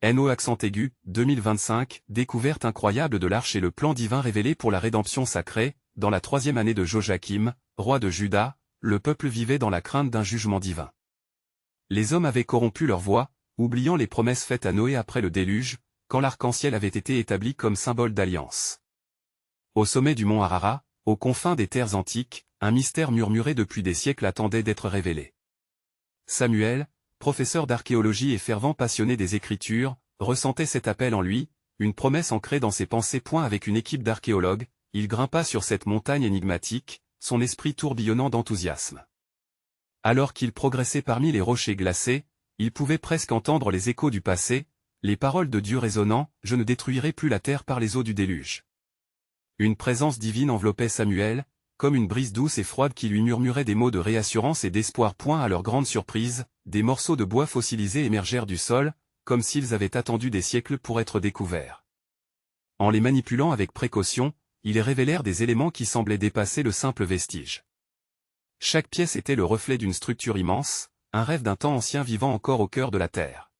NO accent aigu, 2025, découverte incroyable de l'arche et le plan divin révélé pour la rédemption sacrée. Dans la 3e année de Joachim, roi de Juda, le peuple vivait dans la crainte d'un jugement divin. Les hommes avaient corrompu leur voix, oubliant les promesses faites à Noé après le déluge, quand l'arc-en-ciel avait été établi comme symbole d'alliance. Au sommet du mont Ararat, aux confins des terres antiques, un mystère murmuré depuis des siècles attendait d'être révélé. Samuel, professeur d'archéologie et fervent passionné des Écritures, ressentait cet appel en lui, une promesse ancrée dans ses pensées. Avec une équipe d'archéologues, il grimpa sur cette montagne énigmatique, son esprit tourbillonnant d'enthousiasme. Alors qu'il progressait parmi les rochers glacés, il pouvait presque entendre les échos du passé, les paroles de Dieu résonnant, « Je ne détruirai plus la terre par les eaux du déluge ». Une présence divine enveloppait Samuel, comme une brise douce et froide qui lui murmurait des mots de réassurance et d'espoir. À leur grande surprise, des morceaux de bois fossilisés émergèrent du sol, comme s'ils avaient attendu des siècles pour être découverts. En les manipulant avec précaution, ils révélèrent des éléments qui semblaient dépasser le simple vestige. Chaque pièce était le reflet d'une structure immense, un rêve d'un temps ancien vivant encore au cœur de la terre.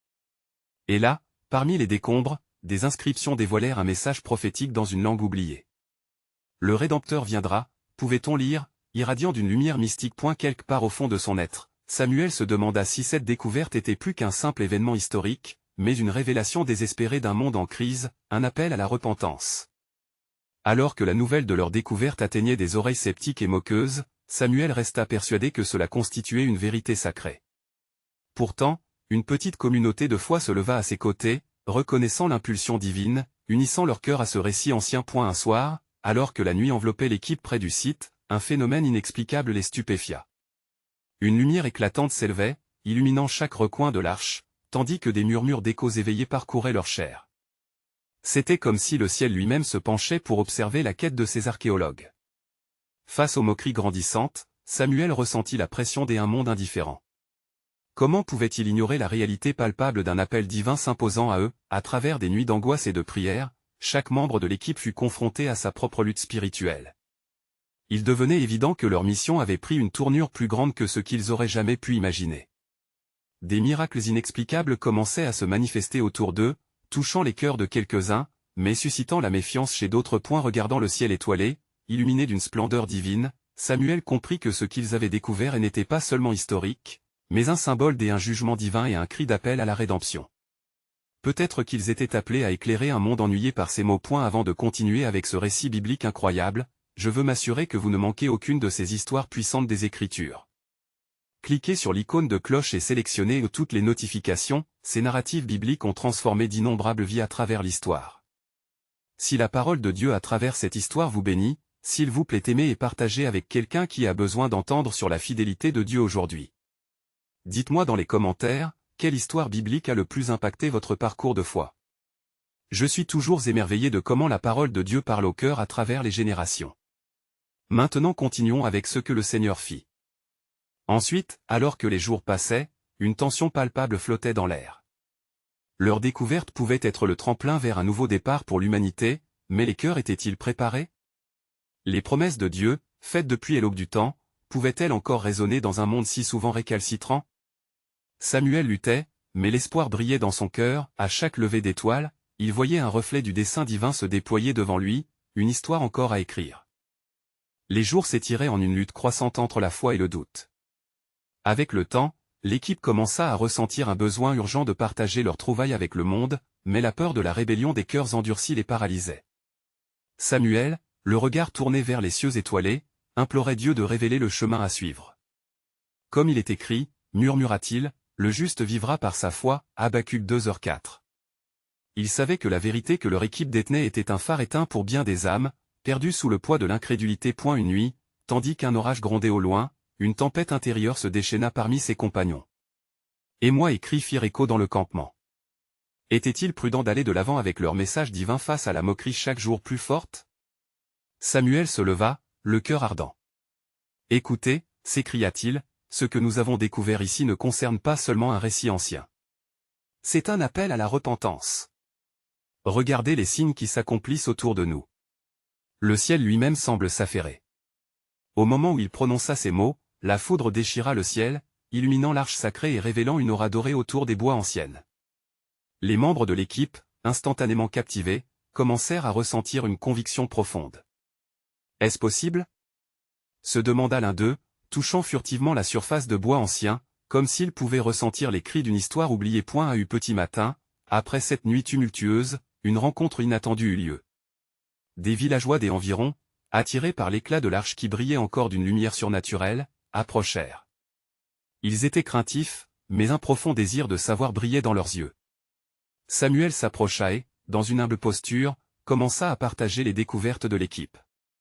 Et là, parmi les décombres, des inscriptions dévoilèrent un message prophétique dans une langue oubliée. Le Rédempteur viendra, pouvait-on lire, irradiant d'une lumière mystique. Quelque part au fond de son être, Samuel se demanda si cette découverte était plus qu'un simple événement historique, mais une révélation désespérée d'un monde en crise, un appel à la repentance. Alors que la nouvelle de leur découverte atteignait des oreilles sceptiques et moqueuses, Samuel resta persuadé que cela constituait une vérité sacrée. Pourtant, une petite communauté de foi se leva à ses côtés, reconnaissant l'impulsion divine, unissant leur cœur à ce récit ancien. Un soir, alors que la nuit enveloppait l'équipe près du site, un phénomène inexplicable les stupéfia. Une lumière éclatante s'élevait, illuminant chaque recoin de l'arche, tandis que des murmures d'échos éveillés parcouraient leur chair. C'était comme si le ciel lui-même se penchait pour observer la quête de ces archéologues. Face aux moqueries grandissantes, Samuel ressentit la pression d'un monde indifférent. Comment pouvait-il ignorer la réalité palpable d'un appel divin s'imposant à eux? À travers des nuits d'angoisse et de prière, chaque membre de l'équipe fut confronté à sa propre lutte spirituelle. Il devenait évident que leur mission avait pris une tournure plus grande que ce qu'ils auraient jamais pu imaginer. Des miracles inexplicables commençaient à se manifester autour d'eux, touchant les cœurs de quelques-uns, mais suscitant la méfiance chez d'autres. Regardant le ciel étoilé, illuminé d'une splendeur divine, Samuel comprit que ce qu'ils avaient découvert n'était pas seulement historique, mais un symbole d'un jugement divin et un cri d'appel à la rédemption. Peut-être qu'ils étaient appelés à éclairer un monde ennuyé par ces mots. Avant de continuer avec ce récit biblique incroyable, je veux m'assurer que vous ne manquez aucune de ces histoires puissantes des Écritures. Cliquez sur l'icône de cloche et sélectionnez toutes les notifications. Ces narratives bibliques ont transformé d'innombrables vies à travers l'histoire. Si la parole de Dieu à travers cette histoire vous bénit, s'il vous plaît aimez et partagez avec quelqu'un qui a besoin d'entendre sur la fidélité de Dieu aujourd'hui. Dites-moi dans les commentaires, quelle histoire biblique a le plus impacté votre parcours de foi? Je suis toujours émerveillé de comment la parole de Dieu parle au cœur à travers les générations. Maintenant continuons avec ce que le Seigneur fit. Ensuite, alors que les jours passaient, une tension palpable flottait dans l'air. Leur découverte pouvait être le tremplin vers un nouveau départ pour l'humanité, mais les cœurs étaient-ils préparés? Les promesses de Dieu, faites depuis l'aube du temps, pouvaient-elles encore résonner dans un monde si souvent récalcitrant? Samuel luttait, mais l'espoir brillait dans son cœur. À chaque lever d'étoile, il voyait un reflet du dessein divin se déployer devant lui, une histoire encore à écrire. Les jours s'étiraient en une lutte croissante entre la foi et le doute. Avec le temps, l'équipe commença à ressentir un besoin urgent de partager leurs trouvailles avec le monde, mais la peur de la rébellion des cœurs endurcis les paralysait. Samuel, le regard tourné vers les cieux étoilés, implorait Dieu de révéler le chemin à suivre. Comme il est écrit, murmura-t-il, le juste vivra par sa foi, Habacuc 2h4. Il savait que la vérité que leur équipe détenait était un phare éteint pour bien des âmes, perdues sous le poids de l'incrédulité. Une nuit, tandis qu'un orage grondait au loin, une tempête intérieure se déchaîna parmi ses compagnons. Émoi et cris firent écho dans le campement. Était-il prudent d'aller de l'avant avec leur message divin face à la moquerie chaque jour plus forte? Samuel se leva, le cœur ardent. Écoutez, s'écria-t-il, ce que nous avons découvert ici ne concerne pas seulement un récit ancien. C'est un appel à la repentance. Regardez les signes qui s'accomplissent autour de nous. Le ciel lui-même semble s'affairer. Au moment où il prononça ces mots, la foudre déchira le ciel, illuminant l'arche sacrée et révélant une aura dorée autour des bois anciennes. Les membres de l'équipe, instantanément captivés, commencèrent à ressentir une conviction profonde. « Est-ce possible ?» se demanda l'un d'eux, touchant furtivement la surface de bois ancien, comme s'il pouvait ressentir les cris d'une histoire oubliée. À eu petit matin, après cette nuit tumultueuse, une rencontre inattendue eut lieu. Des villageois des environs, attirés par l'éclat de l'arche qui brillait encore d'une lumière surnaturelle, approchèrent. Ils étaient craintifs, mais un profond désir de savoir brillait dans leurs yeux. Samuel s'approcha et, dans une humble posture, commença à partager les découvertes de l'équipe.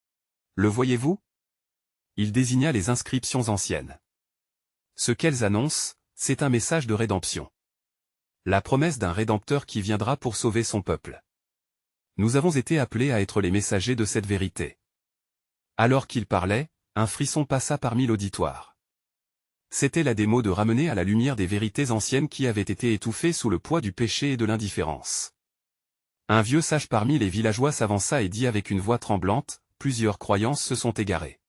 « Le voyez-vous » Il désigna les inscriptions anciennes. Ce qu'elles annoncent, c'est un message de rédemption. La promesse d'un rédempteur qui viendra pour sauver son peuple. Nous avons été appelés à être les messagers de cette vérité. Alors qu'il parlait, un frisson passa parmi l'auditoire. C'était la démo de ramener à la lumière des vérités anciennes qui avaient été étouffées sous le poids du péché et de l'indifférence. Un vieux sage parmi les villageois s'avança et dit avec une voix tremblante, « Plusieurs croyances se sont égarées.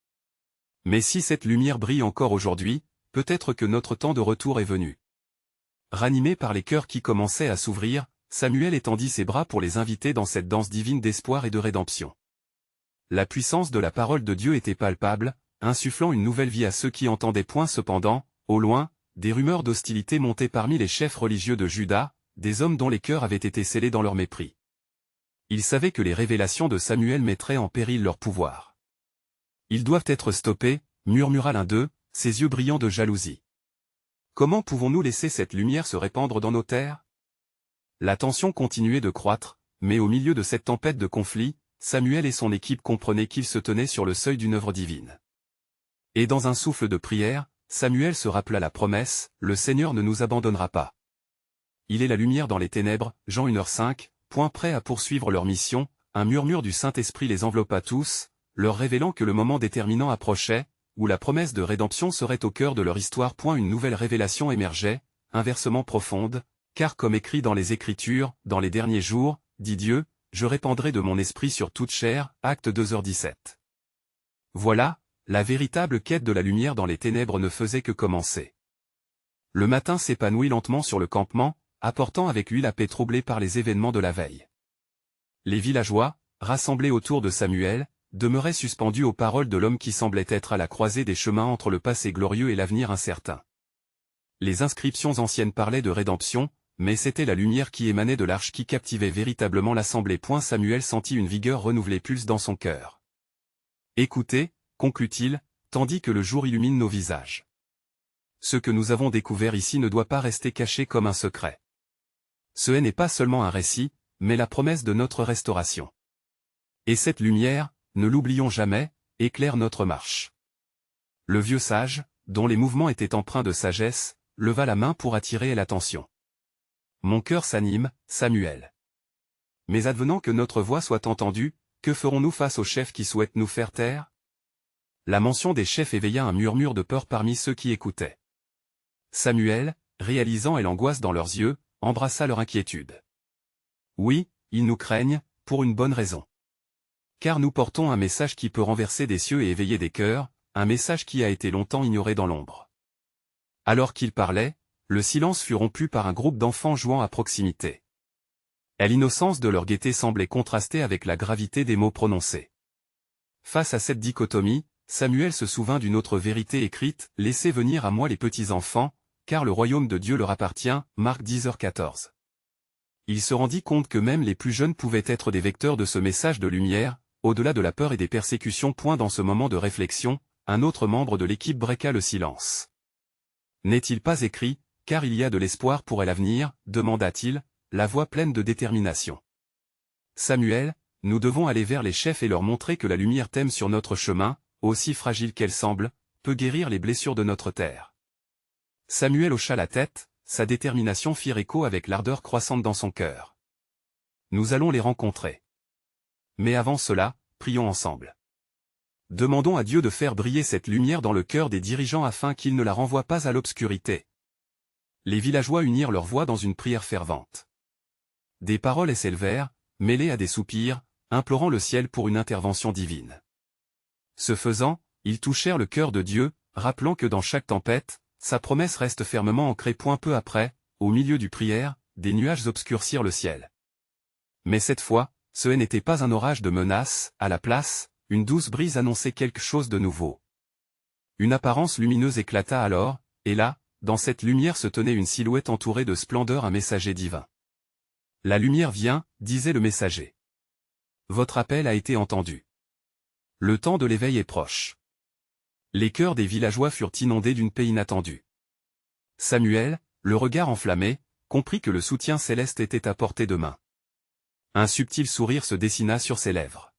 Mais si cette lumière brille encore aujourd'hui, peut-être que notre temps de retour est venu. » Ranimé par les cœurs qui commençaient à s'ouvrir, Samuel étendit ses bras pour les inviter dans cette danse divine d'espoir et de rédemption. La puissance de la parole de Dieu était palpable, insufflant une nouvelle vie à ceux qui entendaient. Cependant, au loin, des rumeurs d'hostilité montaient parmi les chefs religieux de Juda, des hommes dont les cœurs avaient été scellés dans leur mépris. Ils savaient que les révélations de Samuel mettraient en péril leur pouvoir. « Ils doivent être stoppés », murmura l'un d'eux, ses yeux brillants de jalousie. « Comment pouvons-nous laisser cette lumière se répandre dans nos terres ?» La tension continuait de croître, mais au milieu de cette tempête de conflit, Samuel et son équipe comprenaient qu'ils se tenaient sur le seuil d'une œuvre divine. Et dans un souffle de prière, Samuel se rappela la promesse, « Le Seigneur ne nous abandonnera pas. Il est la lumière dans les ténèbres », Jean 1h05, prêts à poursuivre leur mission, un murmure du Saint-Esprit les enveloppa tous, leur révélant que le moment déterminant approchait, où la promesse de rédemption serait au cœur de leur histoire. Une nouvelle révélation émergeait, inversement profonde, car comme écrit dans les Écritures, « Dans les derniers jours, dit Dieu, je répandrai de mon esprit sur toute chair » Acte 2h17. Voilà, la véritable quête de la lumière dans les ténèbres ne faisait que commencer. Le matin s'épanouit lentement sur le campement, apportant avec lui la paix troublée par les événements de la veille. Les villageois, rassemblés autour de Samuel, demeuraient suspendus aux paroles de l'homme qui semblait être à la croisée des chemins entre le passé glorieux et l'avenir incertain. Les inscriptions anciennes parlaient de rédemption, mais c'était la lumière qui émanait de l'arche qui captivait véritablement l'assemblée. Samuel sentit une vigueur renouvelée pulse dans son cœur. « Écoutez » conclut-il, tandis que le jour illumine nos visages. Ce que nous avons découvert ici ne doit pas rester caché comme un secret. Ce n'est pas seulement un récit, mais la promesse de notre restauration. Et cette lumière, ne l'oublions jamais, éclaire notre marche. Le vieux sage, dont les mouvements étaient empreints de sagesse, leva la main pour attirer l'attention. « Mon cœur s'anime, Samuel. Mais advenant que notre voix soit entendue, que ferons-nous face aux chefs qui souhaitent nous faire taire ?» La mention des chefs éveilla un murmure de peur parmi ceux qui écoutaient. Samuel, réalisant l'angoisse dans leurs yeux, embrassa leur inquiétude. « Oui, ils nous craignent, pour une bonne raison. Car nous portons un message qui peut renverser des cieux et éveiller des cœurs, un message qui a été longtemps ignoré dans l'ombre. » Alors qu'ils parlaient, le silence fut rompu par un groupe d'enfants jouant à proximité. L'innocence de leur gaieté semblait contraster avec la gravité des mots prononcés. Face à cette dichotomie, Samuel se souvint d'une autre vérité écrite, « Laissez venir à moi les petits-enfants, car le royaume de Dieu leur appartient » Marc 10h14. Il se rendit compte que même les plus jeunes pouvaient être des vecteurs de ce message de lumière, au-delà de la peur et des persécutions. Dans ce moment de réflexion, un autre membre de l'équipe braqua le silence. « N'est-il pas écrit, car il y a de l'espoir pour l'avenir » demanda-t-il, la voix pleine de détermination. « Samuel, nous devons aller vers les chefs et leur montrer que la lumière t'aime sur notre chemin, aussi fragile qu'elle semble, peut guérir les blessures de notre terre. » Samuel hocha la tête, sa détermination fit écho avec l'ardeur croissante dans son cœur. « Nous allons les rencontrer. Mais avant cela, prions ensemble. Demandons à Dieu de faire briller cette lumière dans le cœur des dirigeants afin qu'ils ne la renvoient pas à l'obscurité. » Les villageois unirent leurs voix dans une prière fervente. Des paroles s'élevèrent, mêlées à des soupirs, implorant le ciel pour une intervention divine. Ce faisant, ils touchèrent le cœur de Dieu, rappelant que dans chaque tempête, sa promesse reste fermement ancrée. Peu après, au milieu du prière, des nuages obscurcirent le ciel. Mais cette fois, ce n'était pas un orage de menaces, à la place, une douce brise annonçait quelque chose de nouveau. Une apparence lumineuse éclata alors, et là, dans cette lumière se tenait une silhouette entourée de splendeur, un messager divin. La lumière vient, disait le messager. Votre appel a été entendu. Le temps de l'éveil est proche. Les cœurs des villageois furent inondés d'une paix inattendue. Samuel, le regard enflammé, comprit que le soutien céleste était à portée de main. Un subtil sourire se dessina sur ses lèvres.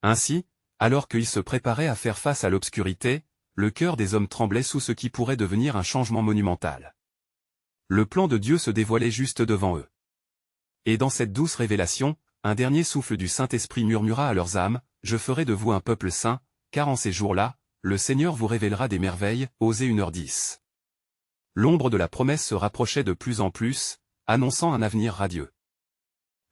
Ainsi, alors qu'il se préparait à faire face à l'obscurité, le cœur des hommes tremblait sous ce qui pourrait devenir un changement monumental. Le plan de Dieu se dévoilait juste devant eux. Et dans cette douce révélation, un dernier souffle du Saint-Esprit murmura à leurs âmes, « Je ferai de vous un peuple saint, car en ces jours-là, le Seigneur vous révélera des merveilles. » Osée 1h10. L'ombre de la promesse se rapprochait de plus en plus, annonçant un avenir radieux.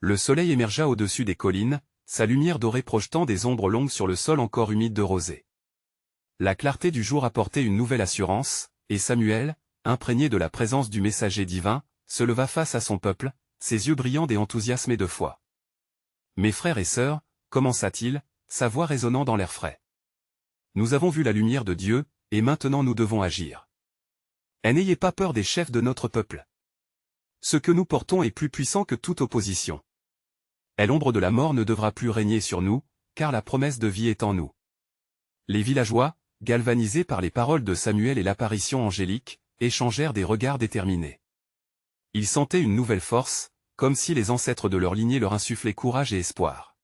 Le soleil émergea au-dessus des collines, sa lumière dorée projetant des ombres longues sur le sol encore humide de rosée. La clarté du jour apportait une nouvelle assurance, et Samuel, imprégné de la présence du messager divin, se leva face à son peuple, ses yeux brillants d'enthousiasme et de foi. « Mes frères et sœurs, commença-t-il, sa voix résonnant dans l'air frais. Nous avons vu la lumière de Dieu, et maintenant nous devons agir. Et n'ayez pas peur des chefs de notre peuple. Ce que nous portons est plus puissant que toute opposition. Et l'ombre de la mort ne devra plus régner sur nous, car la promesse de vie est en nous. » Les villageois, galvanisés par les paroles de Samuel et l'apparition angélique, échangèrent des regards déterminés. Ils sentaient une nouvelle force, comme si les ancêtres de leur lignée leur insufflaient courage et espoir.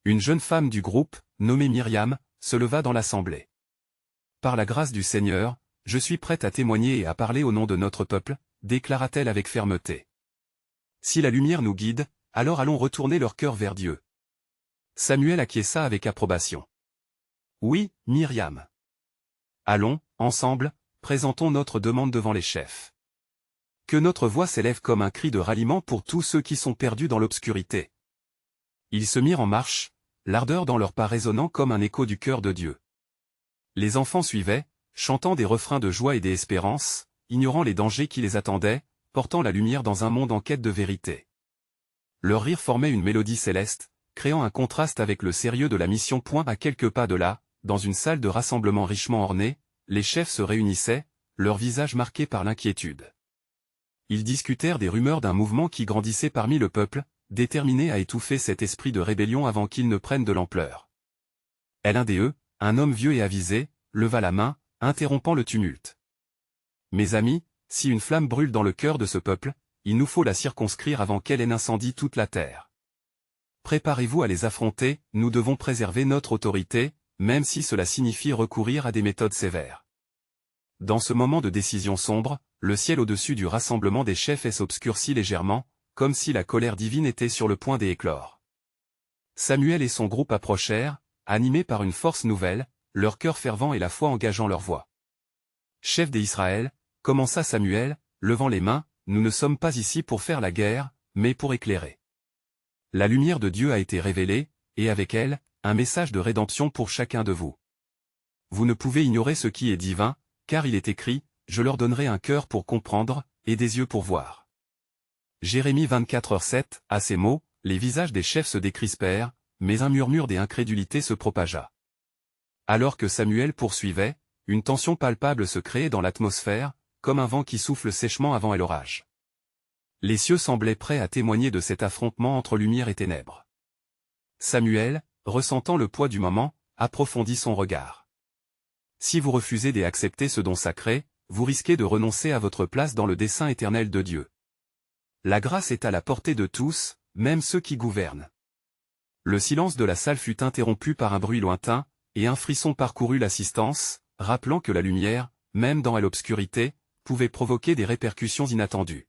Une jeune femme du groupe, nommée Myriam, se leva dans l'assemblée. « Par la grâce du Seigneur, je suis prête à témoigner et à parler au nom de notre peuple, » déclara-t-elle avec fermeté. « Si la lumière nous guide, alors allons retourner leur cœur vers Dieu. » Samuel acquiesça avec approbation. « Oui, Myriam. Allons, ensemble, présentons notre demande devant les chefs. Que notre voix s'élève comme un cri de ralliement pour tous ceux qui sont perdus dans l'obscurité. » Ils se mirent en marche, l'ardeur dans leurs pas résonnant comme un écho du cœur de Dieu. Les enfants suivaient, chantant des refrains de joie et d'espérance, ignorant les dangers qui les attendaient, portant la lumière dans un monde en quête de vérité. Leur rire formait une mélodie céleste, créant un contraste avec le sérieux de la mission. À quelques pas de là, dans une salle de rassemblement richement ornée, les chefs se réunissaient, leurs visages marqués par l'inquiétude. Ils discutèrent des rumeurs d'un mouvement qui grandissait parmi le peuple, déterminé à étouffer cet esprit de rébellion avant qu'il ne prenne de l'ampleur. Et l'un des eux, un homme vieux et avisé, leva la main, interrompant le tumulte. « Mes amis, si une flamme brûle dans le cœur de ce peuple, il nous faut la circonscrire avant qu'elle ait incendie toute la terre. Préparez-vous à les affronter, nous devons préserver notre autorité, même si cela signifie recourir à des méthodes sévères. » Dans ce moment de décision sombre, le ciel au-dessus du rassemblement des chefs s'obscurcit légèrement, comme si la colère divine était sur le point d'éclore. Samuel et son groupe approchèrent, animés par une force nouvelle, leur cœur fervent et la foi engageant leur voix. « Chef d'Israël, » commença Samuel, levant les mains, « nous ne sommes pas ici pour faire la guerre, mais pour éclairer. La lumière de Dieu a été révélée, et avec elle, un message de rédemption pour chacun de vous. Vous ne pouvez ignorer ce qui est divin, car il est écrit, « Je leur donnerai un cœur pour comprendre, et des yeux pour voir. » Jérémie 24h7, à ces mots, les visages des chefs se décrispèrent, mais un murmure d'incrédulité se propagea. Alors que Samuel poursuivait, une tension palpable se créait dans l'atmosphère, comme un vent qui souffle sèchement avant l'orage. Les cieux semblaient prêts à témoigner de cet affrontement entre lumière et ténèbres. Samuel, ressentant le poids du moment, approfondit son regard. « Si vous refusez d'accepter ce don sacré, vous risquez de renoncer à votre place dans le dessein éternel de Dieu. La grâce est à la portée de tous, même ceux qui gouvernent. » Le silence de la salle fut interrompu par un bruit lointain, et un frisson parcourut l'assistance, rappelant que la lumière, même dans l'obscurité, pouvait provoquer des répercussions inattendues.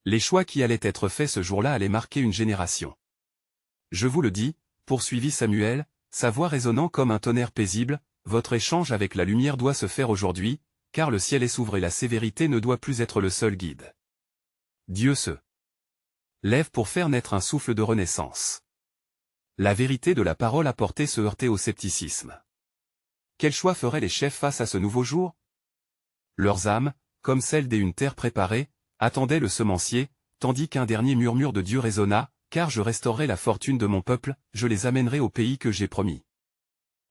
Les choix qui allaient être faits ce jour-là allaient marquer une génération. « Je vous le dis, » poursuivit Samuel, sa voix résonnant comme un tonnerre paisible, « votre échange avec la lumière doit se faire aujourd'hui, car le ciel s'ouvre et la sévérité ne doit plus être le seul guide. Dieu se lève pour faire naître un souffle de renaissance. » La vérité de la parole apportée se heurtait au scepticisme. Quel choix feraient les chefs face à ce nouveau jour? Leurs âmes, comme celles d'une terre préparée, attendait le semencier, tandis qu'un dernier murmure de Dieu résonna, « Car je restaurerai la fortune de mon peuple, je les amènerai au pays que j'ai promis. »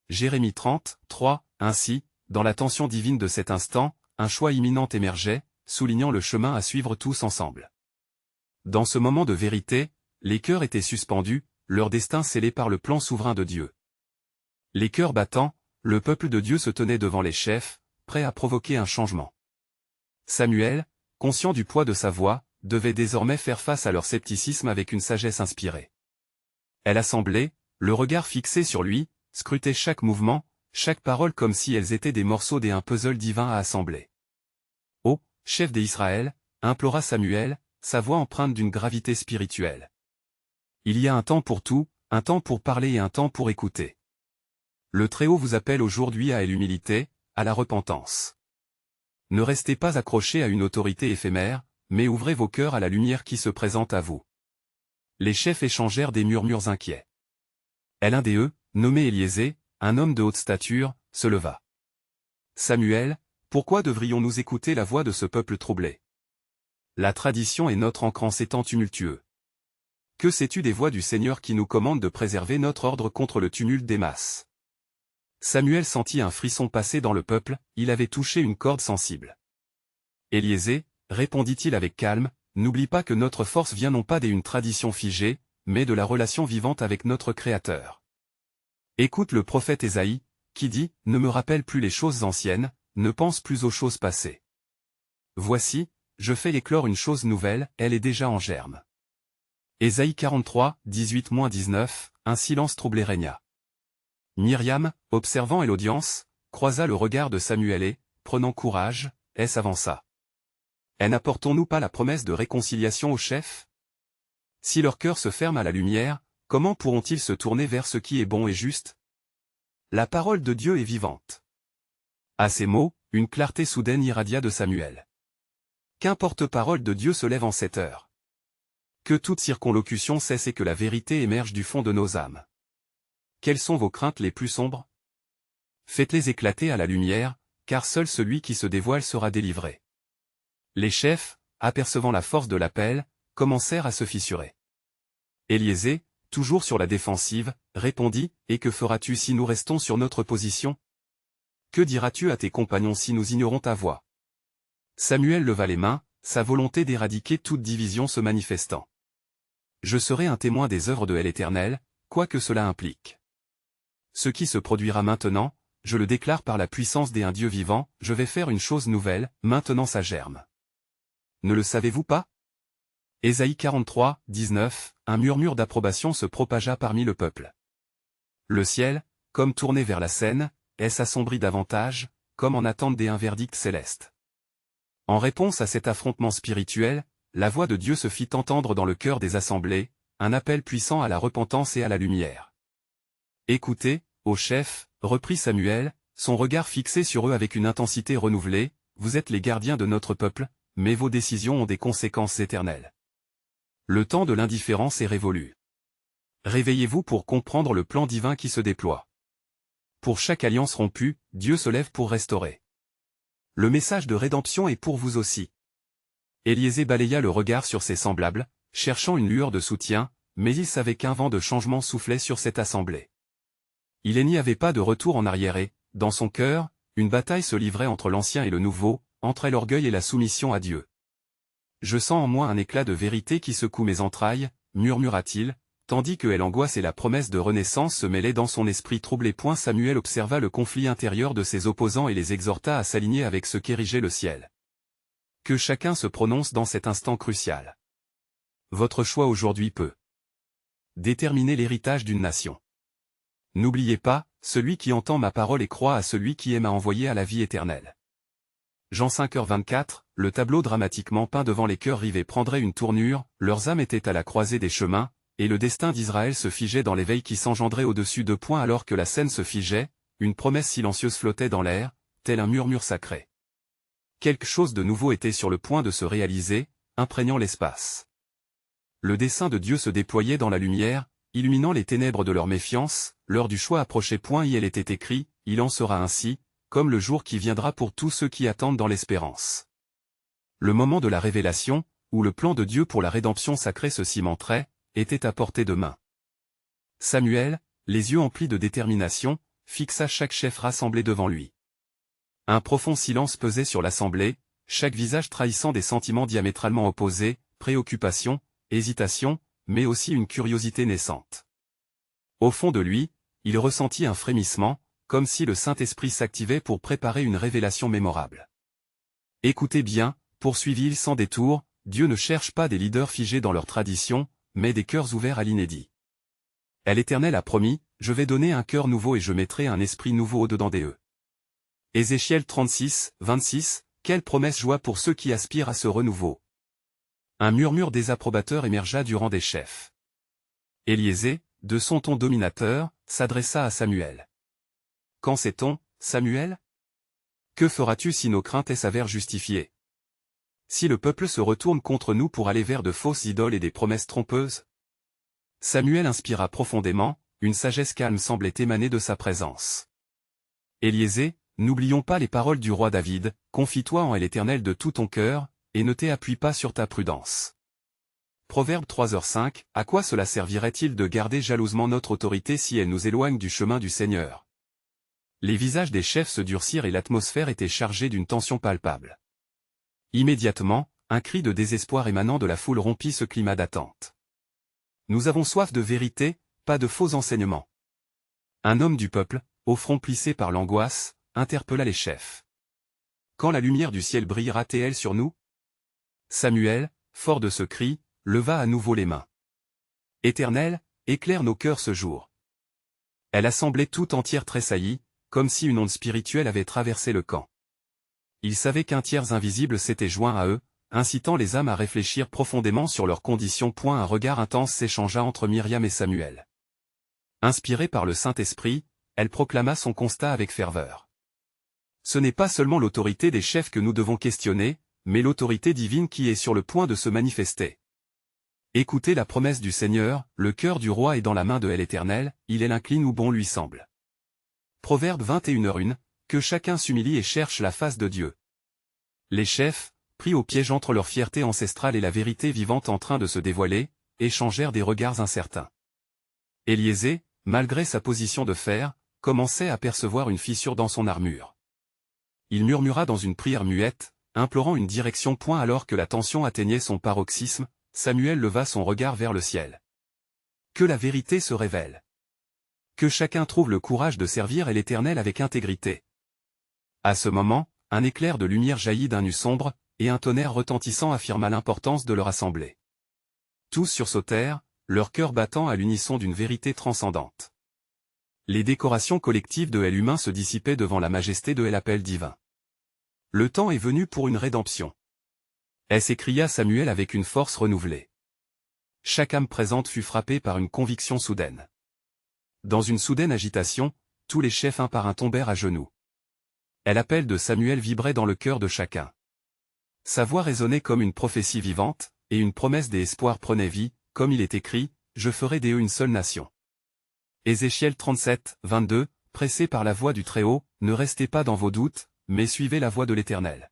Jérémie 30, 3, ainsi, dans la tension divine de cet instant, un choix imminent émergeait, soulignant le chemin à suivre tous ensemble. Dans ce moment de vérité, les cœurs étaient suspendus, leur destin scellé par le plan souverain de Dieu. Les cœurs battants, le peuple de Dieu se tenait devant les chefs, prêt à provoquer un changement. Samuel, conscient du poids de sa voix, devait désormais faire face à leur scepticisme avec une sagesse inspirée. Elle assemblée, le regard fixé sur lui, scrutait chaque mouvement, chaque parole comme si elles étaient des morceaux d'un puzzle divin à assembler. « Ô, chef d'Israël » implora Samuel, sa voix empreinte d'une gravité spirituelle. « Il y a un temps pour tout, un temps pour parler et un temps pour écouter. Le Très-Haut vous appelle aujourd'hui à l'humilité, à la repentance. Ne restez pas accrochés à une autorité éphémère, mais ouvrez vos cœurs à la lumière qui se présente à vous. » Les chefs échangèrent des murmures inquiets. Et l'un d'eux, nommé Éliésée, un homme de haute stature, se leva. « Samuel, pourquoi devrions-nous écouter la voix de ce peuple troublé? La tradition est notre ancre en ces temps tumultueux. Que sais-tu des voix du Seigneur qui nous commande de préserver notre ordre contre le tumulte des masses? » Samuel sentit un frisson passer dans le peuple, il avait touché une corde sensible. « Éliésée, répondit-il avec calme, n'oublie pas que notre force vient non pas d'une tradition figée, mais de la relation vivante avec notre Créateur. Écoute le prophète Ésaïe, qui dit, « Ne me rappelle plus les choses anciennes, ne pense plus aux choses passées. Voici, je fais éclore une chose nouvelle, elle est déjà en germe. » Ésaïe 43, 18-19, un silence troublé régna. Myriam, observant et l'audience, croisa le regard de Samuel et, prenant courage, elle s'avança. « N'apportons-nous pas la promesse de réconciliation aux chefs? Si leur cœur se ferme à la lumière, comment pourront-ils se tourner vers ce qui est bon et juste? La parole de Dieu est vivante. » À ces mots, une clarté soudaine irradia de Samuel. Qu'un porte-parole de Dieu se lève en cette heure. Que toute circonlocution cesse et que la vérité émerge du fond de nos âmes. Quelles sont vos craintes les plus sombres? Faites-les éclater à la lumière, car seul celui qui se dévoile sera délivré. Les chefs, apercevant la force de l'appel, commencèrent à se fissurer. Éliésée, toujours sur la défensive, répondit, « Et que feras-tu si nous restons sur notre position? Que diras-tu à tes compagnons si nous ignorons ta voix? » Samuel leva les mains, sa volonté d'éradiquer toute division se manifestant. « Je serai un témoin des œuvres de l'Éternel, quoi que cela implique. Ce qui se produira maintenant, je le déclare par la puissance d'un Dieu vivant, je vais faire une chose nouvelle, maintenant ça germe. Ne le savez-vous pas? » Ésaïe 43, 19, un murmure d'approbation se propagea parmi le peuple. Le ciel, comme tourné vers la scène, s'assombrit davantage, comme en attente d'un verdict céleste. En réponse à cet affrontement spirituel, la voix de Dieu se fit entendre dans le cœur des assemblées, un appel puissant à la repentance et à la lumière. « Écoutez, ô chefs, reprit Samuel, son regard fixé sur eux avec une intensité renouvelée, vous êtes les gardiens de notre peuple, mais vos décisions ont des conséquences éternelles. Le temps de l'indifférence est révolu. Réveillez-vous pour comprendre le plan divin qui se déploie. Pour chaque alliance rompue, Dieu se lève pour restaurer. Le message de rédemption est pour vous aussi. » Éliésée balaya le regard sur ses semblables, cherchant une lueur de soutien, mais il savait qu'un vent de changement soufflait sur cette assemblée. Il n'y avait pas de retour en arrière et, dans son cœur, une bataille se livrait entre l'ancien et le nouveau, entre l'orgueil et la soumission à Dieu. « Je sens en moi un éclat de vérité qui secoue mes entrailles, » murmura-t-il, tandis que l'angoisse et la promesse de renaissance se mêlaient dans son esprit troublé. Samuel observa le conflit intérieur de ses opposants et les exhorta à s'aligner avec ce qu'érigeait le ciel. Que chacun se prononce dans cet instant crucial. Votre choix aujourd'hui peut déterminer l'héritage d'une nation. N'oubliez pas, celui qui entend ma parole et croit à celui qui est m'a envoyé à la vie éternelle. Jean 5h24, le tableau dramatiquement peint devant les cœurs rivés prendrait une tournure, leurs âmes étaient à la croisée des chemins, et le destin d'Israël se figeait dans l'éveil qui s'engendrait au-dessus d'eux. Alors que la scène se figeait, une promesse silencieuse flottait dans l'air, tel un murmure sacré. Quelque chose de nouveau était sur le point de se réaliser, imprégnant l'espace. Le dessein de Dieu se déployait dans la lumière, illuminant les ténèbres de leur méfiance, l'heure du choix approchait. Il était écrit, il en sera ainsi, comme le jour qui viendra pour tous ceux qui attendent dans l'espérance. le moment de la révélation, où le plan de Dieu pour la rédemption sacrée se cimenterait, était à portée de main. Samuel, les yeux emplis de détermination, fixa chaque chef rassemblé devant lui. Un profond silence pesait sur l'assemblée, chaque visage trahissant des sentiments diamétralement opposés, préoccupation, hésitation, mais aussi une curiosité naissante. Au fond de lui, il ressentit un frémissement, comme si le Saint-Esprit s'activait pour préparer une révélation mémorable. Écoutez bien, poursuivit-il sans détour, Dieu ne cherche pas des leaders figés dans leur tradition, mais des cœurs ouverts à l'inédit. L'Éternel a promis, je vais donner un cœur nouveau et je mettrai un esprit nouveau au-dedans d'eux. Ézéchiel 36, 26, quelle promesse joie pour ceux qui aspirent à ce renouveau. Un murmure désapprobateur émergea du rang des chefs. Éliésée, de son ton dominateur, s'adressa à Samuel. Qu'en sait-on, Samuel? Que feras-tu si nos craintes s'avèrent justifiées? Si le peuple se retourne contre nous pour aller vers de fausses idoles et des promesses trompeuses? Samuel inspira profondément, une sagesse calme semblait émaner de sa présence. Éliésée, n'oublions pas les paroles du roi David, confie-toi en l'Éternel de tout ton cœur, et ne t'appuie pas sur ta prudence. Proverbe 3h5, à quoi cela servirait-il de garder jalousement notre autorité si elle nous éloigne du chemin du Seigneur? Les visages des chefs se durcirent et l'atmosphère était chargée d'une tension palpable. Immédiatement, un cri de désespoir émanant de la foule rompit ce climat d'attente. Nous avons soif de vérité, pas de faux enseignements. Un homme du peuple, au front plissé par l'angoisse, interpella les chefs. Quand la lumière du ciel brillera-t-elle sur nous? Samuel, fort de ce cri, leva à nouveau les mains. Éternel, éclaire nos cœurs ce jour. L'assemblée tout entière tressaillit, comme si une onde spirituelle avait traversé le camp. Ils savaient qu'un tiers invisible s'était joint à eux, incitant les âmes à réfléchir profondément sur leurs conditions. Un regard intense s'échangea entre Myriam et Samuel. Inspirée par le Saint-Esprit, elle proclama son constat avec ferveur. Ce n'est pas seulement l'autorité des chefs que nous devons questionner, mais l'autorité divine qui est sur le point de se manifester. Écoutez la promesse du Seigneur, le cœur du roi est dans la main de l'Éternel, il l'incline où bon lui semble. Proverbe 21h1, que chacun s'humilie et cherche la face de Dieu. Les chefs, pris au piège entre leur fierté ancestrale et la vérité vivante en train de se dévoiler, échangèrent des regards incertains. Éliésée, malgré sa position de fer, commençait à percevoir une fissure dans son armure. Il murmura dans une prière muette, implorant une direction. Alors que la tension atteignait son paroxysme, Samuel leva son regard vers le ciel. Que la vérité se révèle. Que chacun trouve le courage de servir l'Éternel avec intégrité. À ce moment, un éclair de lumière jaillit d'un nu sombre, et un tonnerre retentissant affirma l'importance de leur assemblée. Tous sursautèrent, leur cœur battant à l'unisson d'une vérité transcendante. Les décorations collectives de l'humain se dissipaient devant la majesté de l'appel divin. Le temps est venu pour une rédemption. S'écria Samuel avec une force renouvelée. Chaque âme présente fut frappée par une conviction soudaine. Dans une soudaine agitation, tous les chefs un par un tombèrent à genoux. L'appel de Samuel vibrait dans le cœur de chacun. Sa voix résonnait comme une prophétie vivante, et une promesse des espoirs prenait vie, comme il est écrit, « Je ferai d'eux une seule nation ». Ézéchiel 37, 22, pressé par la voix du Très-Haut, ne restez pas dans vos doutes, mais suivez la voie de l'Éternel.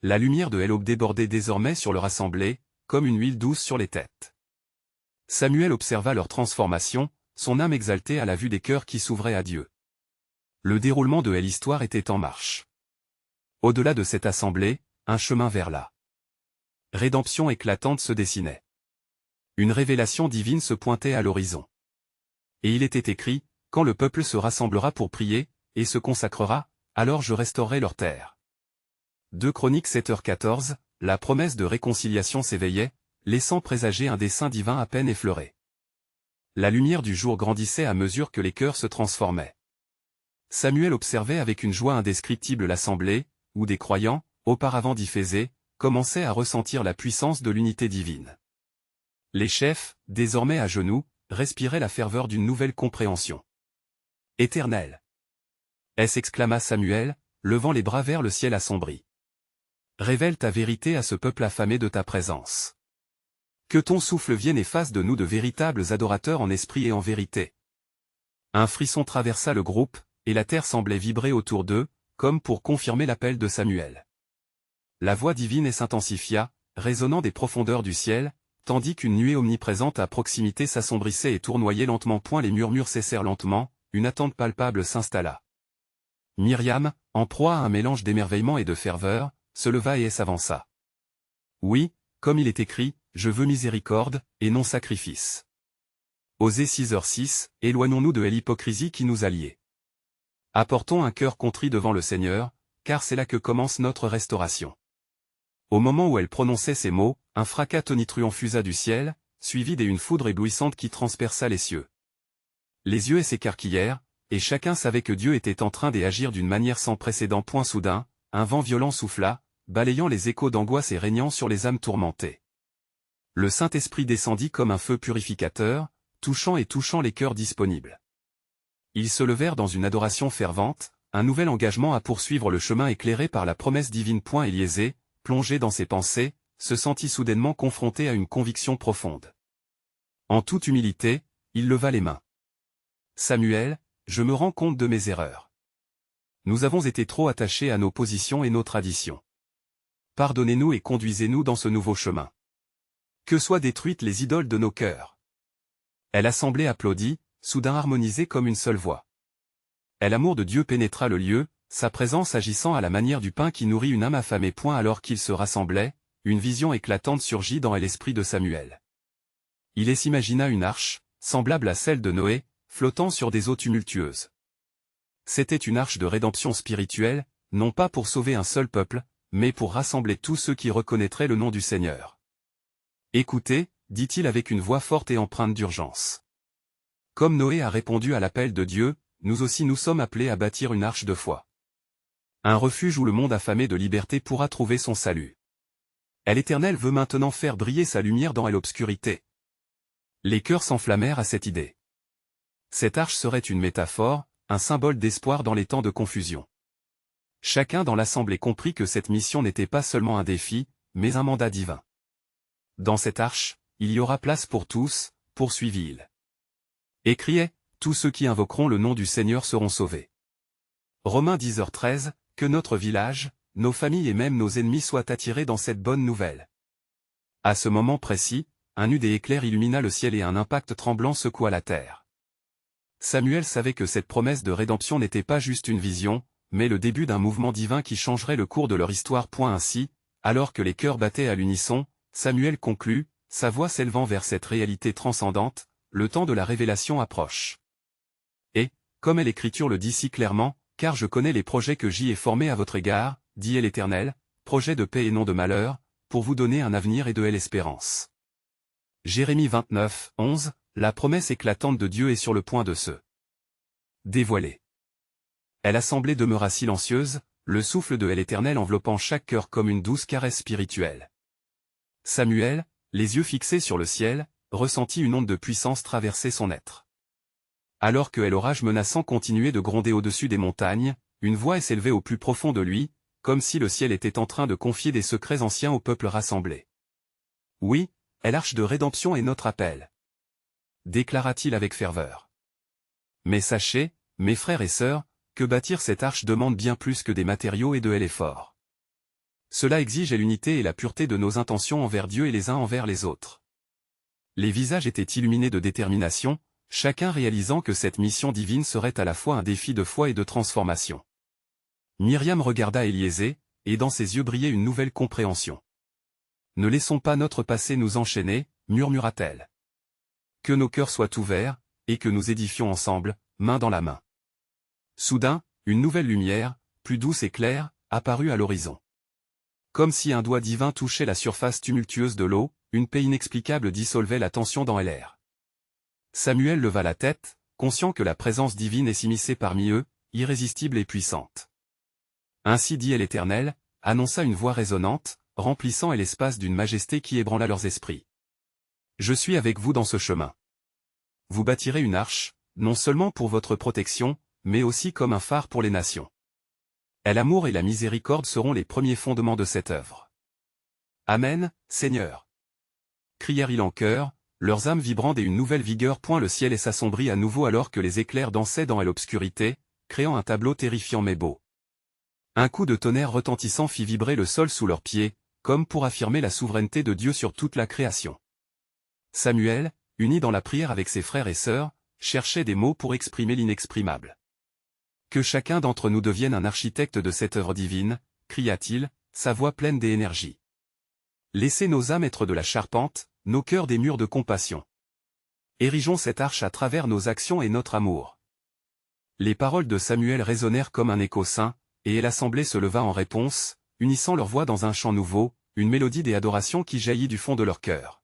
La lumière de l'aube débordait désormais sur leur assemblée, comme une huile douce sur les têtes. Samuel observa leur transformation, son âme exaltée à la vue des cœurs qui s'ouvraient à Dieu. Le déroulement de l'histoire était en marche. Au-delà de cette assemblée, un chemin vers la rédemption éclatante se dessinait. Une révélation divine se pointait à l'horizon. Et il était écrit, « Quand le peuple se rassemblera pour prier, et se consacrera, alors je restaurerai leur terre. » 2 Chroniques 7h14, la promesse de réconciliation s'éveillait, laissant présager un dessein divin à peine effleuré. La lumière du jour grandissait à mesure que les cœurs se transformaient. Samuel observait avec une joie indescriptible l'assemblée, où des croyants, auparavant diphésés, commençaient à ressentir la puissance de l'unité divine. Les chefs, désormais à genoux, respiraient la ferveur d'une nouvelle compréhension. « Éternel !» s'exclama Samuel, levant les bras vers le ciel assombri. Révèle ta vérité à ce peuple affamé de ta présence. Que ton souffle vienne et fasse de nous de véritables adorateurs en esprit et en vérité. Un frisson traversa le groupe, et la terre semblait vibrer autour d'eux, comme pour confirmer l'appel de Samuel. la voix divine s'intensifia, résonnant des profondeurs du ciel, tandis qu'une nuée omniprésente à proximité s'assombrissait et tournoyait lentement. Les murmures cessèrent lentement, une attente palpable s'installa. Myriam, en proie à un mélange d'émerveillement et de ferveur, se leva et s'avança. Oui, comme il est écrit, je veux miséricorde, et non sacrifice. Osée 6h06, éloignons-nous de l'hypocrisie qui nous alliait. Apportons un cœur contrit devant le Seigneur, car c'est là que commence notre restauration. Au moment où elle prononçait ces mots, un fracas tonitruant fusa du ciel, suivi d'une foudre éblouissante qui transperça les cieux. Les yeux s'écarquillèrent, et chacun savait que Dieu était en train d'agir d'une manière sans précédent. Soudain, un vent violent souffla, balayant les échos d'angoisse et régnant sur les âmes tourmentées. Le Saint-Esprit descendit comme un feu purificateur, touchant les cœurs disponibles. Ils se levèrent dans une adoration fervente, un nouvel engagement à poursuivre le chemin éclairé par la promesse divine. Éliésée, plongé dans ses pensées, se sentit soudainement confronté à une conviction profonde. En toute humilité, il leva les mains. Samuel, je me rends compte de mes erreurs. Nous avons été trop attachés à nos positions et nos traditions. Pardonnez-nous et conduisez-nous dans ce nouveau chemin. Que soient détruites les idoles de nos cœurs. L'assemblée applaudit, soudain harmonisée comme une seule voix. L'amour de Dieu pénétra le lieu, sa présence agissant à la manière du pain qui nourrit une âme affamée. Alors qu'ils se rassemblaient, une vision éclatante surgit dans l'esprit de Samuel. Il s'imagina une arche, semblable à celle de Noé, flottant sur des eaux tumultueuses. C'était une arche de rédemption spirituelle, non pas pour sauver un seul peuple, mais pour rassembler tous ceux qui reconnaîtraient le nom du Seigneur. Écoutez, dit-il avec une voix forte et empreinte d'urgence. Comme Noé a répondu à l'appel de Dieu, nous aussi nous sommes appelés à bâtir une arche de foi. Un refuge où le monde affamé de liberté pourra trouver son salut. L'Éternel veut maintenant faire briller sa lumière dans l'obscurité. Les cœurs s'enflammèrent à cette idée. Cette arche serait une métaphore, un symbole d'espoir dans les temps de confusion. Chacun dans l'assemblée comprit que cette mission n'était pas seulement un défi, mais un mandat divin. Dans cette arche, il y aura place pour tous, poursuivit-il. Et criait, tous ceux qui invoqueront le nom du Seigneur seront sauvés. Romains 10h13, que notre village, nos familles et même nos ennemis soient attirés dans cette bonne nouvelle. À ce moment précis, un nu des éclairs illumina le ciel et un impact tremblant secoua la terre. Samuel savait que cette promesse de rédemption n'était pas juste une vision, mais le début d'un mouvement divin qui changerait le cours de leur histoire. Ainsi, alors que les cœurs battaient à l'unisson, Samuel conclut, sa voix s'élevant vers cette réalité transcendante, le temps de la révélation approche. Et, comme l'Écriture le dit si clairement, car je connais les projets que j'y ai formés à votre égard, dit l'Éternel, projets de paix et non de malheur, pour vous donner un avenir et de l'espérance. Jérémie 29, 11, la promesse éclatante de Dieu est sur le point de se dévoiler. L'assemblée demeura silencieuse, le souffle de l'Éternel enveloppant chaque cœur comme une douce caresse spirituelle. Samuel, les yeux fixés sur le ciel, ressentit une onde de puissance traverser son être. Alors que l'orage menaçant continuait de gronder au-dessus des montagnes, une voix s'élevait au plus profond de lui, comme si le ciel était en train de confier des secrets anciens au peuple rassemblé. Oui, l'arche de rédemption est notre appel, déclara-t-il avec ferveur. Mais sachez, mes frères et sœurs, que bâtir cette arche demande bien plus que des matériaux et de l'effort. Cela exige l'unité et la pureté de nos intentions envers Dieu et les uns envers les autres. Les visages étaient illuminés de détermination, chacun réalisant que cette mission divine serait à la fois un défi de foi et de transformation. Myriam regarda Éliésée, et dans ses yeux brillait une nouvelle compréhension. « Ne laissons pas notre passé nous enchaîner, murmura-t-elle. Que nos cœurs soient ouverts, et que nous édifions ensemble, main dans la main. » Soudain, une nouvelle lumière, plus douce et claire, apparut à l'horizon. Comme si un doigt divin touchait la surface tumultueuse de l'eau, une paix inexplicable dissolvait la tension dans l'air. Samuel leva la tête, conscient que la présence divine s'immisçait parmi eux, irrésistible et puissante. Ainsi dit l'Éternel, annonça une voix résonnante, remplissant l'espace d'une majesté qui ébranla leurs esprits. Je suis avec vous dans ce chemin. Vous bâtirez une arche, non seulement pour votre protection, mais aussi comme un phare pour les nations. L'amour et la miséricorde seront les premiers fondements de cette œuvre. Amen, Seigneur. Crièrent-ils en chœur, leurs âmes vibrant d'une nouvelle vigueur. Le ciel s'assombrit à nouveau alors que les éclairs dansaient dans l'obscurité, créant un tableau terrifiant mais beau. Un coup de tonnerre retentissant fit vibrer le sol sous leurs pieds, comme pour affirmer la souveraineté de Dieu sur toute la création. Samuel, uni dans la prière avec ses frères et sœurs, cherchait des mots pour exprimer l'inexprimable. Que chacun d'entre nous devienne un architecte de cette œuvre divine, cria-t-il, sa voix pleine d'énergie. Laissez nos âmes être de la charpente, nos cœurs des murs de compassion. Érigeons cette arche à travers nos actions et notre amour. Les paroles de Samuel résonnèrent comme un écho saint, et l'assemblée se leva en réponse, unissant leurs voix dans un chant nouveau, une mélodie des adorations qui jaillit du fond de leur cœur.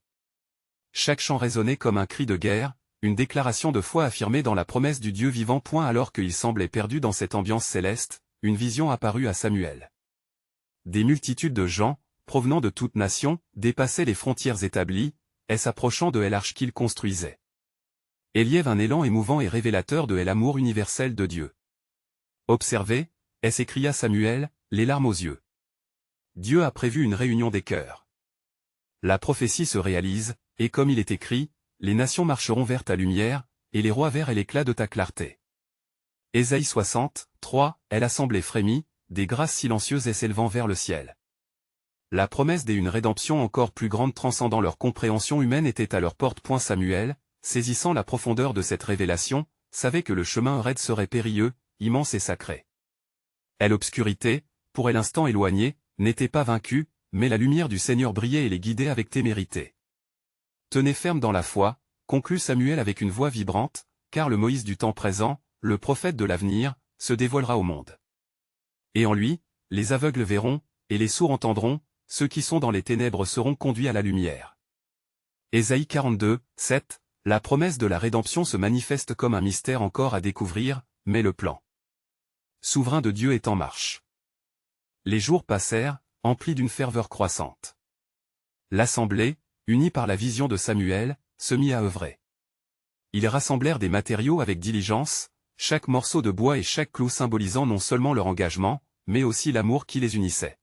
Chaque chant résonnait comme un cri de guerre, une déclaration de foi affirmée dans la promesse du Dieu vivant. Alors qu'il semblait perdu dans cette ambiance céleste, une vision apparut à Samuel. Des multitudes de gens, provenant de toutes nations, dépassaient les frontières établies, et s'approchant de l'arche qu'il construisait. Éliève un élan émouvant et révélateur de l'amour universel de Dieu. Observez, s'écria Samuel, les larmes aux yeux. Dieu a prévu une réunion des cœurs. La prophétie se réalise, et comme il est écrit, les nations marcheront vers ta lumière, et les rois vers l'éclat de ta clarté. Ésaïe 60, 3, l'assemblée frémit, des grâces silencieuses s'élevant vers le ciel. La promesse d'une rédemption encore plus grande transcendant leur compréhension humaine était à leur porte. Samuel, saisissant la profondeur de cette révélation, savait que le chemin raide serait périlleux, immense et sacré. L'obscurité, pour l'instant éloignée, n'était pas vaincue, mais la lumière du Seigneur brillait et les guidait avec témérité. Tenez ferme dans la foi, conclut Samuel avec une voix vibrante, car le Moïse du temps présent, le prophète de l'avenir, se dévoilera au monde. Et en lui, les aveugles verront, et les sourds entendront, ceux qui sont dans les ténèbres seront conduits à la lumière. Ésaïe 42, 7, la promesse de la rédemption se manifeste comme un mystère encore à découvrir, mais le plan souverain de Dieu est en marche. Les jours passèrent, emplis d'une ferveur croissante. L'assemblée, unie par la vision de Samuel, se mit à œuvrer. Ils rassemblèrent des matériaux avec diligence, chaque morceau de bois et chaque clou symbolisant non seulement leur engagement, mais aussi l'amour qui les unissait.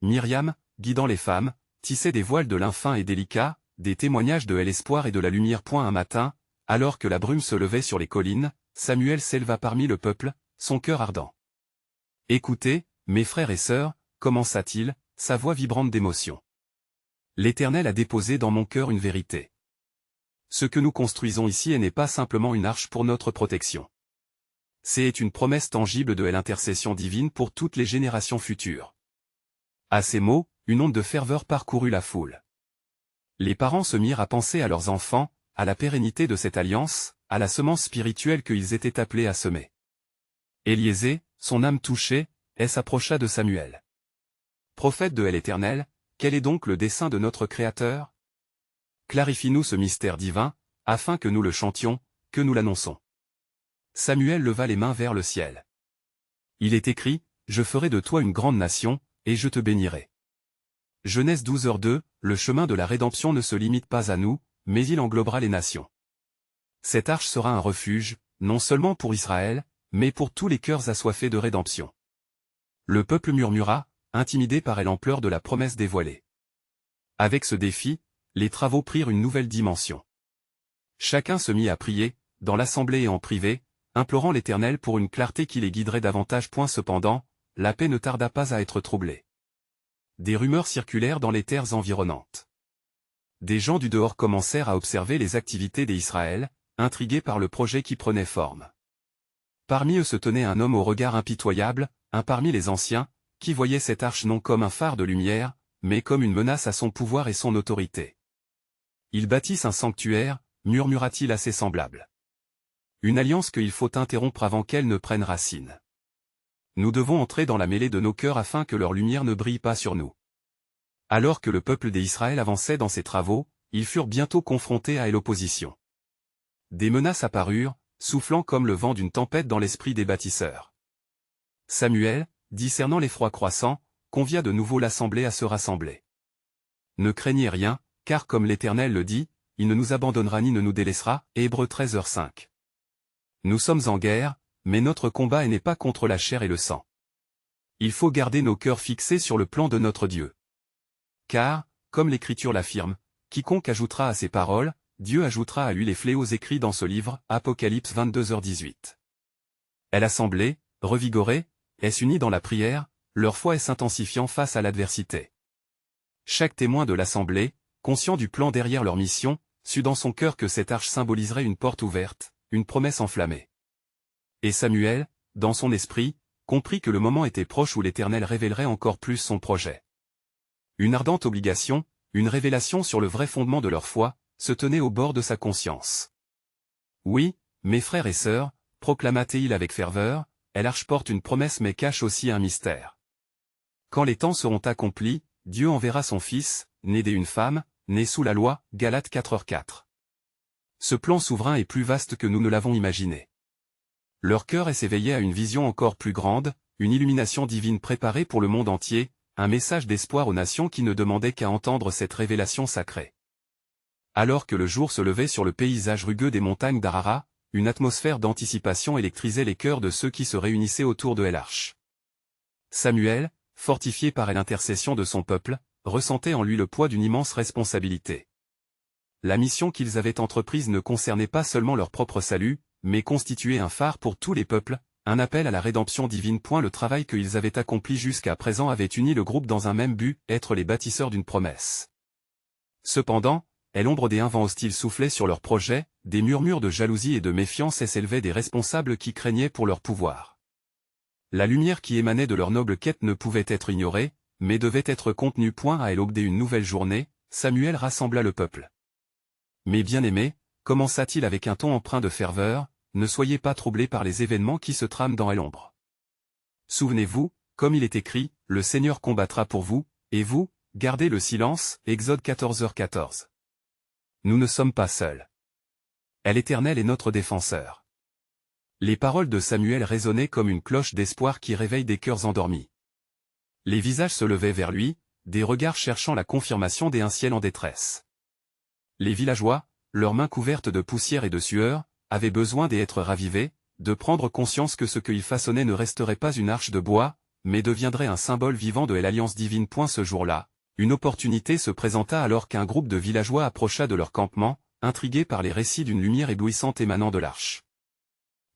Myriam, guidant les femmes, tissait des voiles de lin fin et délicat, des témoignages de l'espoir et de la lumière. Un matin, alors que la brume se levait sur les collines, Samuel s'éleva parmi le peuple, son cœur ardent. « Écoutez, mes frères et sœurs, commença-t-il, sa voix vibrante d'émotion. L'Éternel a déposé dans mon cœur une vérité. Ce que nous construisons ici n'est pas simplement une arche pour notre protection. C'est une promesse tangible de l'intercession divine pour toutes les générations futures. » À ces mots, une onde de ferveur parcourut la foule. Les parents se mirent à penser à leurs enfants, à la pérennité de cette alliance, à la semence spirituelle qu'ils étaient appelés à semer. Éliésée, son âme touchée, s'approcha de Samuel. Prophète de l'Éternel, quel est donc le dessein de notre Créateur? Clarifie-nous ce mystère divin, afin que nous le chantions, que nous l'annonçons. Samuel leva les mains vers le ciel. Il est écrit, « Je ferai de toi une grande nation, et je te bénirai. » Genèse 12h2, le chemin de la rédemption ne se limite pas à nous, mais il englobera les nations. Cette arche sera un refuge, non seulement pour Israël, mais pour tous les cœurs assoiffés de rédemption. Le peuple murmura, intimidé par l'ampleur de la promesse dévoilée. Avec ce défi, les travaux prirent une nouvelle dimension. Chacun se mit à prier, dans l'assemblée et en privé, implorant l'Éternel pour une clarté qui les guiderait davantage. Cependant, la paix ne tarda pas à être troublée. Des rumeurs circulèrent dans les terres environnantes. Des gens du dehors commencèrent à observer les activités d'Israël, intrigués par le projet qui prenait forme. Parmi eux se tenait un homme au regard impitoyable, un parmi les anciens, qui voyait cette arche non comme un phare de lumière, mais comme une menace à son pouvoir et son autorité. Ils bâtissent un sanctuaire, murmura-t-il à ses semblables. Une alliance qu'il faut interrompre avant qu'elle ne prenne racine. Nous devons entrer dans la mêlée de nos cœurs afin que leur lumière ne brille pas sur nous. Alors que le peuple d'Israël avançait dans ses travaux, ils furent bientôt confrontés à l'opposition. Des menaces apparurent, soufflant comme le vent d'une tempête dans l'esprit des bâtisseurs. Samuel, discernant l'effroi croissant, convia de nouveau l'assemblée à se rassembler. Ne craignez rien, car comme l'Éternel le dit, il ne nous abandonnera ni ne nous délaissera. Hébreux 13h5. Nous sommes en guerre, mais notre combat n'est pas contre la chair et le sang. Il faut garder nos cœurs fixés sur le plan de notre Dieu. Car, comme l'Écriture l'affirme, quiconque ajoutera à ces paroles, Dieu ajoutera à lui les fléaux écrits dans ce livre, Apocalypse 22h18. L'assemblée, revigorée, est unie dans la prière, leur foi est s'intensifiant face à l'adversité. Chaque témoin de l'assemblée, conscient du plan derrière leur mission, sut dans son cœur que cette arche symboliserait une porte ouverte, une promesse enflammée. Et Samuel, dans son esprit, comprit que le moment était proche où l'Éternel révélerait encore plus son projet. Une ardente obligation, une révélation sur le vrai fondement de leur foi, se tenait au bord de sa conscience. Oui, mes frères et sœurs, proclama-t-il avec ferveur, l'arche porte une promesse mais cache aussi un mystère. Quand les temps seront accomplis, Dieu enverra son Fils, né d'une femme, né sous la loi, Galates 4h4. Ce plan souverain est plus vaste que nous ne l'avons imaginé. Leur cœur est s'éveillé à une vision encore plus grande, une illumination divine préparée pour le monde entier, un message d'espoir aux nations qui ne demandaient qu'à entendre cette révélation sacrée. Alors que le jour se levait sur le paysage rugueux des montagnes d'Ararat, une atmosphère d'anticipation électrisait les cœurs de ceux qui se réunissaient autour de l'arche. Samuel, fortifié par l'intercession de son peuple, ressentait en lui le poids d'une immense responsabilité. La mission qu'ils avaient entreprise ne concernait pas seulement leur propre salut, mais constituait un phare pour tous les peuples, un appel à la rédemption divine. Le travail qu'ils avaient accompli jusqu'à présent avait uni le groupe dans un même but, être les bâtisseurs d'une promesse. Cependant, l'ombre des vents hostiles soufflait sur leur projet, des murmures de jalousie et de méfiance s'élevaient des responsables qui craignaient pour leur pouvoir. La lumière qui émanait de leur noble quête ne pouvait être ignorée, mais devait être contenue. À l'aube d'une nouvelle journée, Samuel rassembla le peuple. Mes bien-aimés, commença-t-il avec un ton empreint de ferveur, ne soyez pas troublés par les événements qui se trament dans l'ombre. Souvenez-vous, comme il est écrit, le Seigneur combattra pour vous, et vous, gardez le silence, Exode 14h14. Nous ne sommes pas seuls. L'Éternel est notre défenseur. Les paroles de Samuel résonnaient comme une cloche d'espoir qui réveille des cœurs endormis. Les visages se levaient vers lui, des regards cherchant la confirmation d'un ciel en détresse. Les villageois, leurs mains couvertes de poussière et de sueur, avaient besoin d'être ravivés, de prendre conscience que ce qu'ils façonnaient ne resterait pas une arche de bois, mais deviendrait un symbole vivant de l'alliance divine. Ce jour-là, une opportunité se présenta alors qu'un groupe de villageois approcha de leur campement, intrigués par les récits d'une lumière éblouissante émanant de l'arche.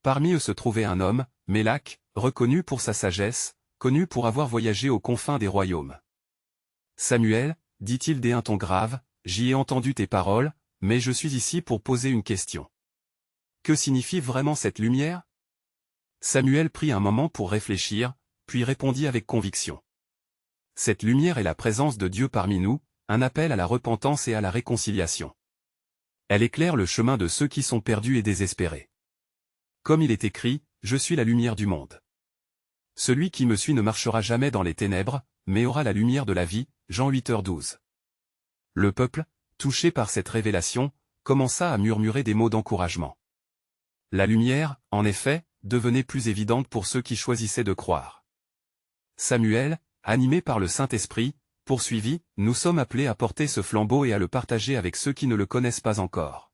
Parmi eux se trouvait un homme, Mélach, reconnu pour sa sagesse, connu pour avoir voyagé aux confins des royaumes. « Samuel, dit-il d'un ton grave, j'y ai entendu tes paroles, mais je suis ici pour poser une question. Que signifie vraiment cette lumière ?» Samuel prit un moment pour réfléchir, puis répondit avec conviction. « Cette lumière est la présence de Dieu parmi nous, un appel à la repentance et à la réconciliation. Elle éclaire le chemin de ceux qui sont perdus et désespérés. Comme il est écrit, je suis la lumière du monde. Celui qui me suit ne marchera jamais dans les ténèbres, mais aura la lumière de la vie. Jean 8h12. Le peuple, touché par cette révélation, commença à murmurer des mots d'encouragement. La lumière, en effet, devenait plus évidente pour ceux qui choisissaient de croire. Samuel, animé par le Saint-Esprit, poursuivit, « Nous sommes appelés à porter ce flambeau et à le partager avec ceux qui ne le connaissent pas encore.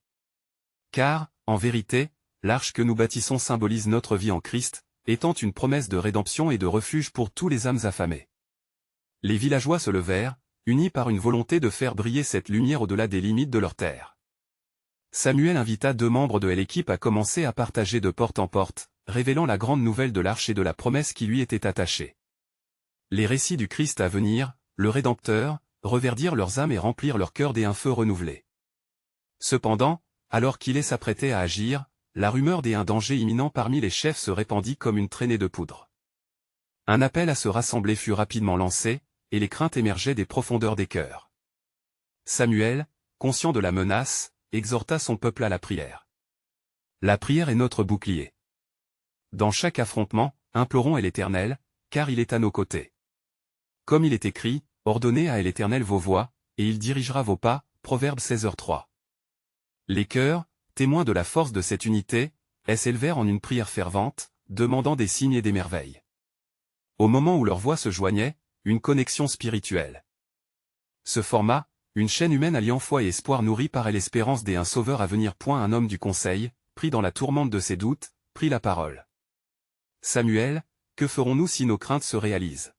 Car, en vérité, l'arche que nous bâtissons symbolise notre vie en Christ, étant une promesse de rédemption et de refuge pour tous les âmes affamées. » Les villageois se levèrent, unis par une volonté de faire briller cette lumière au-delà des limites de leur terre. Samuel invita 2 membres de l'équipe à commencer à partager de porte en porte, révélant la grande nouvelle de l'arche et de la promesse qui lui était attachée. Les récits du Christ à venir, le Rédempteur, reverdirent leurs âmes et remplirent leur cœur d'un feu renouvelé. Cependant, alors qu'il s'apprêtait à agir, la rumeur d'un danger imminent parmi les chefs se répandit comme une traînée de poudre. Un appel à se rassembler fut rapidement lancé, et les craintes émergeaient des profondeurs des cœurs. Samuel, conscient de la menace, exhorta son peuple à la prière. La prière est notre bouclier. Dans chaque affrontement, implorons l'Éternel, car il est à nos côtés. Comme il est écrit, ordonnez à l'Éternel vos voies, et il dirigera vos pas, Proverbe 16h3. Les cœurs, témoins de la force de cette unité, s'élevèrent en une prière fervente, demandant des signes et des merveilles. Au moment où leurs voix se joignaient, une connexion spirituelle se forma, une chaîne humaine alliant foi et espoir nourrie par l'espérance d'un sauveur à venir. Un homme du conseil, pris dans la tourmente de ses doutes, prit la parole. Samuel, que ferons-nous si nos craintes se réalisent?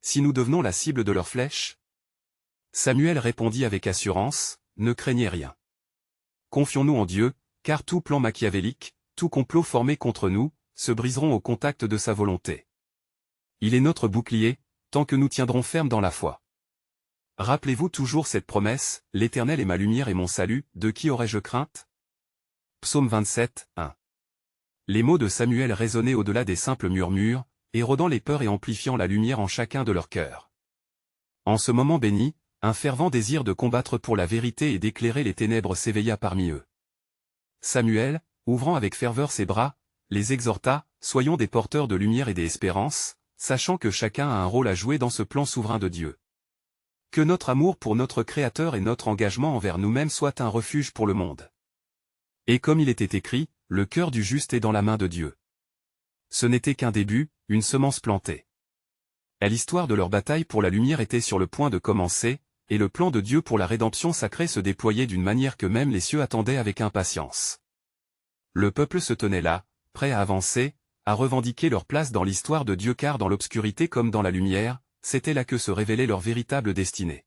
Si nous devenons la cible de leurs flèches? Samuel répondit avec assurance, ne craignez rien. Confions-nous en Dieu, car tout plan machiavélique, tout complot formé contre nous, se briseront au contact de sa volonté. Il est notre bouclier, tant que nous tiendrons ferme dans la foi. Rappelez-vous toujours cette promesse, l'Éternel est ma lumière et mon salut, de qui aurais-je crainte? Psaume 27, 1. Les mots de Samuel résonnaient au-delà des simples murmures, érodant les peurs et amplifiant la lumière en chacun de leur cœur. En ce moment béni, un fervent désir de combattre pour la vérité et d'éclairer les ténèbres s'éveilla parmi eux. Samuel, ouvrant avec ferveur ses bras, les exhorta, « Soyons des porteurs de lumière et d'espérance, sachant que chacun a un rôle à jouer dans ce plan souverain de Dieu. Que notre amour pour notre Créateur et notre engagement envers nous-mêmes soient un refuge pour le monde. » Et comme il était écrit, le cœur du juste est dans la main de Dieu. Ce n'était qu'un début, une semence plantée. Et l'histoire de leur bataille pour la lumière était sur le point de commencer, et le plan de Dieu pour la rédemption sacrée se déployait d'une manière que même les cieux attendaient avec impatience. Le peuple se tenait là, prêt à avancer, à revendiquer leur place dans l'histoire de Dieu car dans l'obscurité comme dans la lumière, c'était là que se révélait leur véritable destinée.